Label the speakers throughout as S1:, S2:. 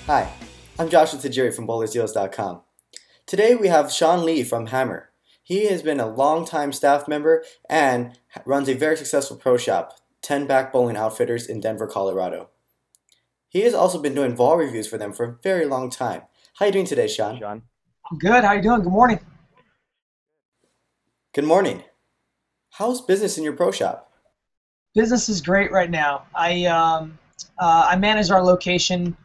S1: Hi, I'm Joshua Tajiri from bowlersdeals.com. Today we have Shawn Lee from Hammer. He has been a long-time staff member and runs a very successful pro shop, 10 Back Bowling Outfitters in Denver, Colorado. He has also been doing ball reviews for them for a very long time. How are you doing today, Shawn?
S2: I'm good. How you doing? Good morning.
S1: Good morning. How's business in your pro shop?
S2: Business is great right now. I manage our location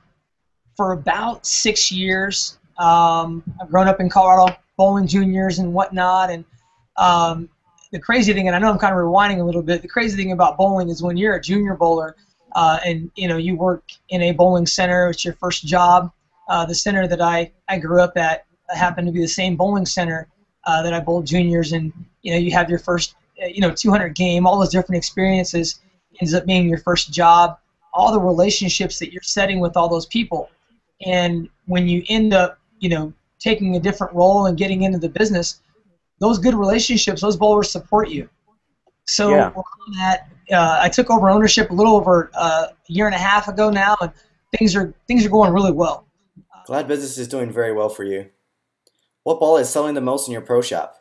S2: for about 6 years. I've grown up in Colorado, bowling juniors and whatnot. And the crazy thing, and I know I'm kind of rewinding a little bit, the crazy thing about bowling is when you're a junior bowler and you work in a bowling center, it's your first job. The center that I grew up at happened to be the same bowling center that I bowled juniors, and you have your first 200 game, all those different experiences ends up being your first job, all the relationships that you're setting with all those people. And when you end up, taking a different role and getting into the business, those good relationships, those bowlers support you. So
S3: Yeah.
S2: I took over ownership a little over a year and a half ago now, and things are going really well.
S1: Glad business is doing very well for you. What ball is selling the most in your pro shop?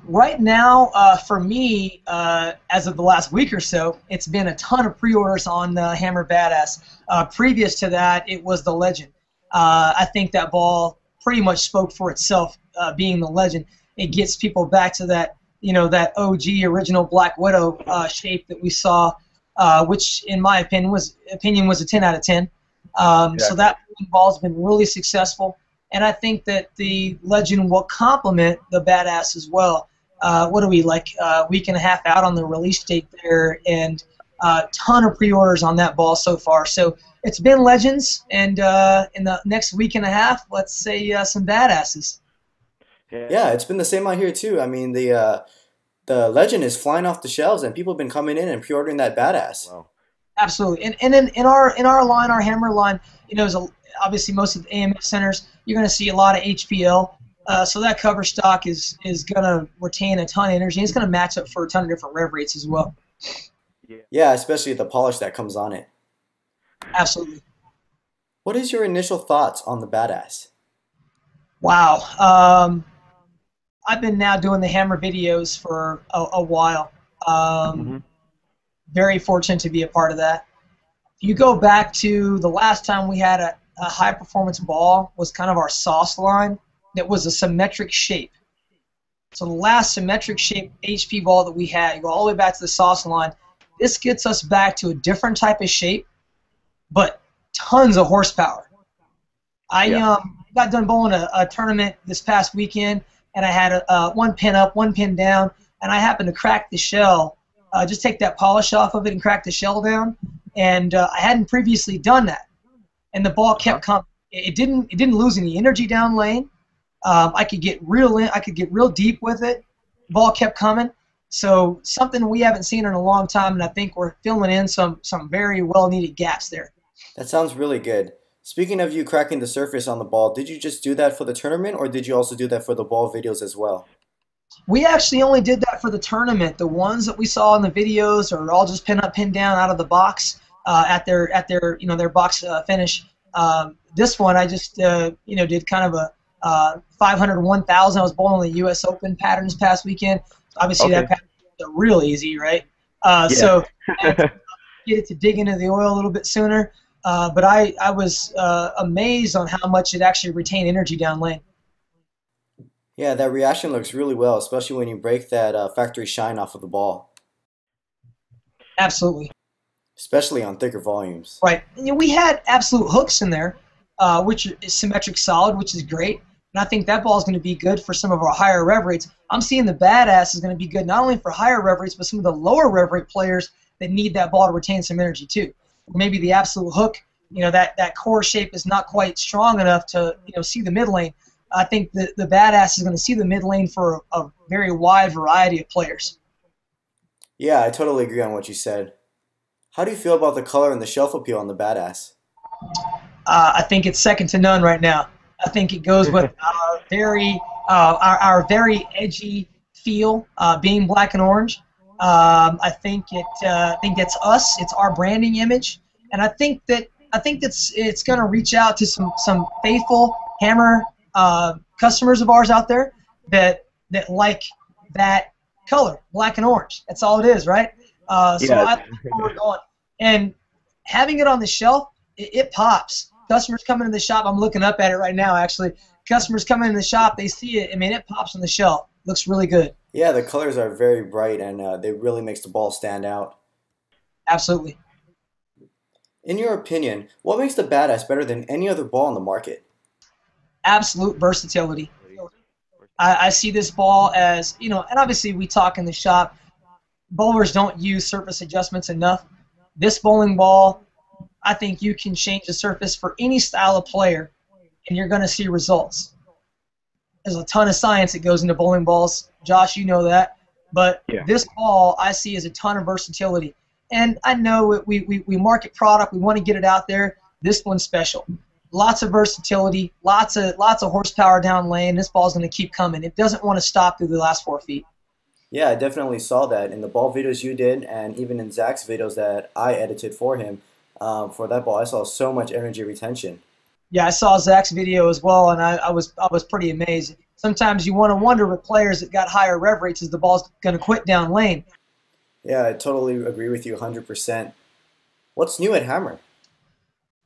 S2: Right now, for me, as of the last week or so, it's been a ton of pre-orders on the Hammer Badass. Previous to that, it was the Legend. I think that ball pretty much spoke for itself, being the Legend. It gets people back to that, that OG original Black Widow shape that we saw, which in my opinion was a 10 out of 10. So that ball's been really successful, and I think that the Legend will complement the Badass as well. What are we, like a week and a half out on the release date there, and a ton of pre-orders on that ball so far. So it's been Legends, and in the next week and a half, let's say some Badasses.
S1: Yeah, it's been the same out here too. I mean, the Legend is flying off the shelves, and people have been coming in and pre-ordering that Badass.
S3: Wow.
S2: Absolutely, and in our line, our Hammer line, obviously most of the AMF centers, you're going to see a lot of HPL. So that cover stock is going to retain a ton of energy. It's going to match up for a ton of different rev rates as well.
S1: Yeah, especially the polish that comes on it.
S2: Absolutely.
S1: What is your initial thoughts on the Badass?
S2: Wow. I've been now doing the Hammer videos for a while. Very fortunate to be a part of that. If you go back to the last time we had a high-performance ball was kind of our sauce line that was a symmetric shape. So the last symmetric shape HP ball that we had, you go all the way back to the sauce line, this gets us back to a different type of shape, but tons of horsepower. I got done bowling a tournament this past weekend, and I had one pin up, one pin down, and I happened to crack the shell, just take that polish off of it and crack the shell down, and I hadn't previously done that. And the ball kept coming. It didn't lose any energy down lane. I could get real deep with it. The ball kept coming. So something we haven't seen in a long time, and I think we're filling in some very well needed gaps there.
S1: That sounds really good. Speaking of you cracking the surface on the ball, did you just do that for the tournament, or did you also do that for the ball videos as well?
S2: We actually only did that for the tournament. The ones that we saw in the videos are all just pin up, pin down out of the box at their their box finish. This one I just did kind of a 500 1,000. I was bowling the U.S. Open pattern this past weekend. Obviously that pattern is real easy, right? So I had to get it to dig into the oil a little bit sooner. But I was amazed on how much it actually retained energy down lane.
S1: Yeah, that reaction looks really well, especially when you break that factory shine off of the ball.
S2: Absolutely.
S1: Especially on thicker volumes.
S2: Right. We had absolute hooks in there, which is symmetric solid, which is great. And I think that ball is going to be good for some of our higher rev rates. I'm seeing the Badass is going to be good not only for higher rev rates, but some of the lower rev rate players that need that ball to retain some energy too. Maybe the absolute hook, that core shape is not quite strong enough to see the mid lane. I think the Badass is going to see the mid lane for a very wide variety of players.
S1: Yeah, I totally agree on what you said. How do you feel about the color and the shelf appeal on the Badass?
S2: I think it's second to none right now. I think it goes with our very edgy feel, being black and orange. I think that's us. It's our branding image, and I think that I think it's going to reach out to some faithful hammer customers of ours out there that like that color, black and orange. That's all it is, right? So I like where we're going. And having it on the shelf, it pops. Customers come into the shop. I'm looking up at it right now, actually. Customers come in the shop, they see it. I mean, it pops on the shelf. Looks really good.
S1: Yeah, the colors are very bright, and they really makes the ball stand out.
S2: Absolutely.
S1: In your opinion, what makes the Badass better than any other ball on the market?
S2: Absolute versatility. I see this ball as, and obviously we talk in the shop, bowlers don't use surface adjustments enough. This bowling ball, I think you can change the surface for any style of player, and you're going to see results. There's a ton of science that goes into bowling balls. Josh, you know that. But this ball I see as a ton of versatility. And I know we market product. We want to get it out there. This one's special. Lots of versatility, lots of horsepower down lane. This ball's going to keep coming. It doesn't want to stop through the last 4 feet.
S1: Yeah, I definitely saw that in the ball videos you did, and even in Zach's videos that I edited for him. For that ball, I saw so much energy retention.
S2: Yeah, I saw Zach's video as well, and I was pretty amazed. Sometimes you want to wonder with players that got higher rev rates, is the ball's going to quit down lane.
S1: Yeah, I totally agree with you 100%. What's new at Hammer?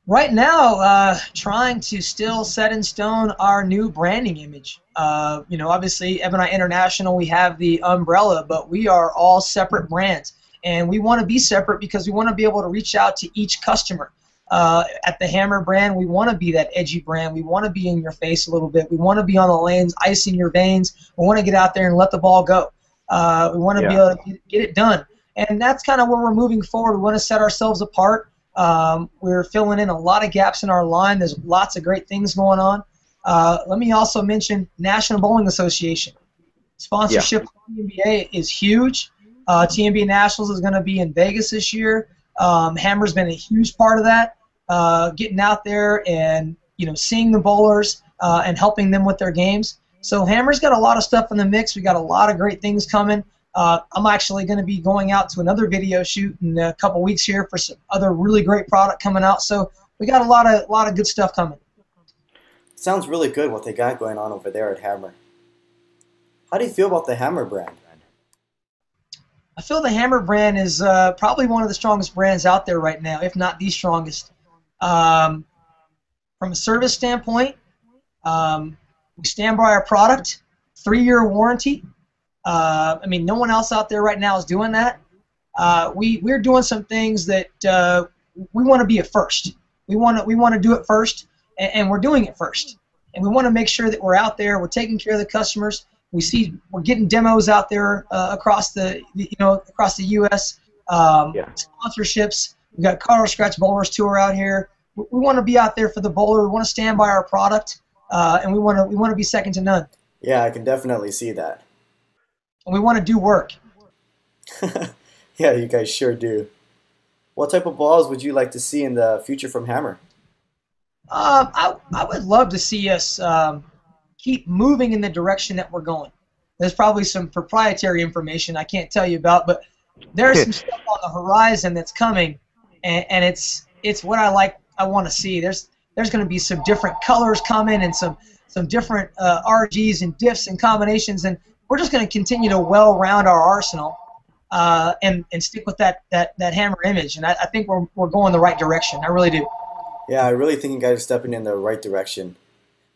S2: Right now, trying to still set in stone our new branding image. Obviously, Ebonite International, we have the umbrella, but we are all separate brands. And we want to be separate because we want to be able to reach out to each customer. At the Hammer brand, we want to be that edgy brand. We want to be in your face a little bit. We want to be on the lanes, icing your veins. We want to get out there and let the ball go. We want to be able to get it done. And that's kind of where we're moving forward. We want to set ourselves apart. We're filling in a lot of gaps in our line. There's lots of great things going on. Let me also mention National Bowling Association. Sponsorship of TNBA is huge. TNBA Nationals is going to be in Vegas this year. Hammer's been a huge part of that. Getting out there and seeing the bowlers and helping them with their games. So Hammer's got a lot of stuff in the mix. We got a lot of great things coming. I'm actually going to be going out to another video shoot in a couple weeks here for some other really great product coming out. So we got a lot of good stuff coming.
S1: Sounds really good what they got going on over there at Hammer. How do you feel about the Hammer brand?
S2: I feel the Hammer brand is probably one of the strongest brands out there right now, if not the strongest. From a service standpoint, we stand by our product, 3-year warranty. No one else out there right now is doing that. We're doing some things that we want to be at first. We want to do it first, and we're doing it first. And we want to make sure that we're out there, we're taking care of the customers. We're getting demos out there across the U.S. Sponsorships. We've got Colorado Scratch Bowlers Tour out here. We want to be out there for the bowler. We want to stand by our product, and we want to be second to none.
S1: Yeah, I can definitely see that.
S2: And we want to do work.
S1: Yeah, you guys sure do. What type of balls would you like to see in the future from Hammer?
S2: I would love to see us keep moving in the direction that we're going. There's probably some proprietary information I can't tell you about, but there's some stuff on the horizon that's coming, and it's what I want to see. There's going to be some different colors coming and some different RGs and diffs and combinations, and we're just going to continue to well-round our arsenal and stick with that Hammer image. And I think we're going the right direction. I really do.
S1: Yeah, I really think you guys are stepping in the right direction.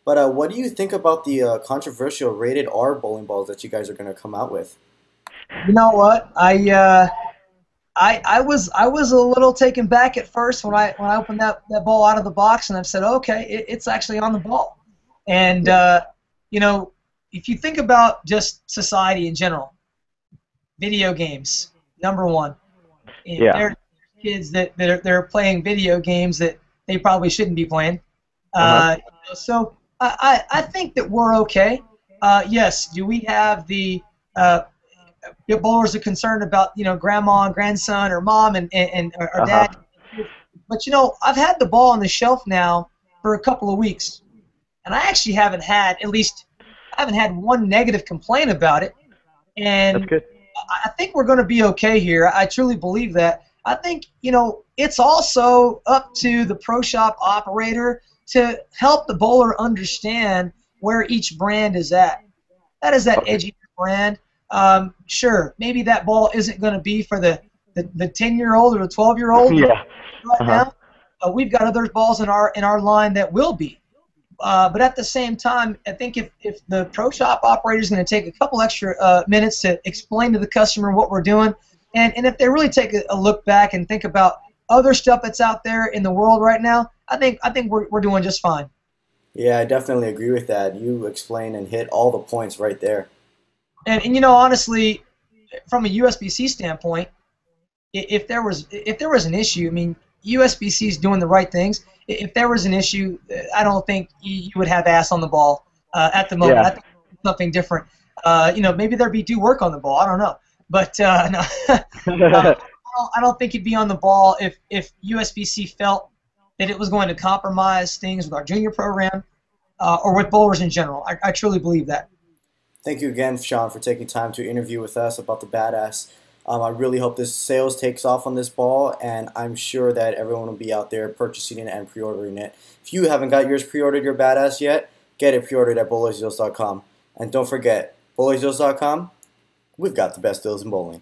S1: But what do you think about the controversial rated R bowling balls that you guys are going to come out with?
S2: You know what? I was a little taken back at first when I opened that ball out of the box, and I said, okay, it's actually on the ball. And if you think about just society in general, video games, number one. There are kids that they're playing video games that they probably shouldn't be playing. So I think that we're okay. Yes, do we have the bowlers are concerned about grandma and grandson or mom and or dad? But I've had the ball on the shelf now for a couple of weeks, and I actually haven't had one negative complaint about it. And
S3: that's good.
S2: I think we're going to be okay here. I truly believe that. I think, it's also up to the pro shop operator to help the bowler understand where each brand is at. That is that
S3: Okay.
S2: edgy brand. Sure, maybe that ball isn't going to be for the 10-year-old or the 12-year-old
S3: Yeah.
S2: right
S3: Uh huh.
S2: now. We've got other balls in our line that will be. But at the same time, I think if the pro shop operator is going to take a couple extra minutes to explain to the customer what we're doing, and if they really take a look back and think about other stuff that's out there in the world right now, I think we're doing just fine.
S1: Yeah, I definitely agree with that. You explained and hit all the points right there.
S2: And honestly, from a USB-C standpoint, if there was an issue, I mean, USB-C is doing the right things. If there was an issue, I don't think you would have ass on the ball at the moment. I
S3: Yeah.
S2: think it's something different. Maybe there'd be due work on the ball. I don't know, but no, I don't think it'd be on the ball if USB-C felt that it was going to compromise things with our junior program or with bowlers in general. I truly believe that.
S1: Thank you again, Sean, for taking time to interview with us about the Badass. I really hope this sales takes off on this ball, and I'm sure that everyone will be out there purchasing it and pre-ordering it. If you haven't got yours pre-ordered, your Badass yet, get it pre-ordered at bowlersdeals.com. And don't forget, bowlersdeals.com, we've got the best deals in bowling.